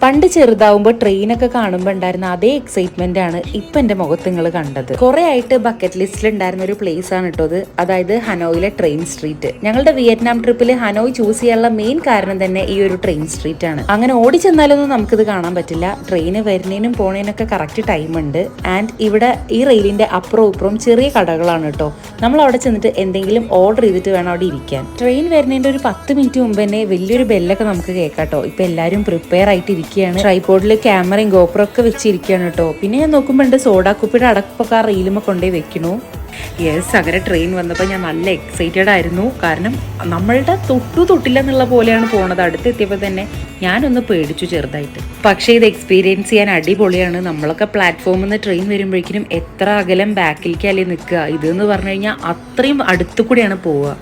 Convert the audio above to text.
പണ്ട് ചെറുതാവുമ്പോൾ ട്രെയിനൊക്കെ കാണുമ്പോൾ ഉണ്ടായിരുന്ന അതേ എക്സൈറ്റ്മെന്റ് ആണ് ഇപ്പൊ എന്റെ മുഖത്ത് നിങ്ങൾ കണ്ടത്. കുറെ ആയിട്ട് ബക്കറ്റ് ലിസ്റ്റിൽ ഉണ്ടായിരുന്ന ഒരു പ്ലേസ് ആണ് ഇട്ടത്, അതായത് ഹനോയിലെ ട്രെയിൻ സ്ട്രീറ്റ്. ഞങ്ങളുടെ വിയറ്റ്നാം ട്രിപ്പിൽ ഹനോയ് ചൂസ് ചെയ്യാനുള്ള മെയിൻ കാരണം തന്നെ ഈ ഒരു ട്രെയിൻ സ്ട്രീറ്റ് ആണ്. അങ്ങനെ ഓടിച്ചെന്നാലൊന്നും നമുക്കിത് കാണാൻ പറ്റില്ല. ട്രെയിന് വരുന്നതിനും പോണേനൊക്കെ കറക്റ്റ് ടൈം ഉണ്ട്. ആൻഡ് ഇവിടെ ഈ റെയിലിന്റെ അപ്പുറവും ഇപ്പുറവും ചെറിയ കടകളാണ് കേട്ടോ. നമ്മൾ അവിടെ ചെന്നിട്ട് എന്തെങ്കിലും ഓർഡർ ചെയ്തിട്ട് വേണം അവിടെ ഇരിക്കാൻ. ട്രെയിൻ വരുന്നതിന്റെ ഒരു 10 മിനിറ്റ് മുമ്പ് തന്നെ വലിയൊരു ബെല്ലൊക്കെ നമുക്ക് കേൾക്കാട്ടോ. ഇപ്പൊ എല്ലാവരും പ്രിപ്പയർ ആയിട്ട് ഇരിക്കുകയാണ്. ട്രൈപോഡിൽ ക്യാമറയും ഗോപ്രോ ഒക്കെ വെച്ചിരിക്കുകയാണ് കേട്ടോ. പിന്നെ ഞാൻ നോക്കുമ്പോൾ ഉണ്ട് സോഡാ കുപ്പിയുടെ അടപ്പൊക്കെ ആ റീലുമ കൊണ്ടേ വെക്കണു. യെസ്, അങ്ങനെ ട്രെയിൻ വന്നപ്പോൾ ഞാൻ നല്ല എക്സൈറ്റഡ് ആയിരുന്നു. കാരണം നമ്മളുടെ തൊട്ടില്ല എന്നുള്ള പോലെയാണ് പോണത്. അടുത്തെത്തിയപ്പോൾ തന്നെ ഞാനൊന്ന് പേടിച്ചു ചെറുതായിട്ട്. പക്ഷേ ഇത് എക്സ്പീരിയൻസ് ചെയ്യാൻ അടിപൊളിയാണ്. നമ്മളൊക്കെ പ്ലാറ്റ്ഫോമിൽ നിന്ന് ട്രെയിൻ വരുമ്പോഴേക്കും എത്ര അകലം ബാക്കിലേക്കല്ലേ നിൽക്കുക. ഇതെന്ന് പറഞ്ഞു കഴിഞ്ഞാൽ അത്രയും അടുത്തു കൂടിയാണ് പോവുക.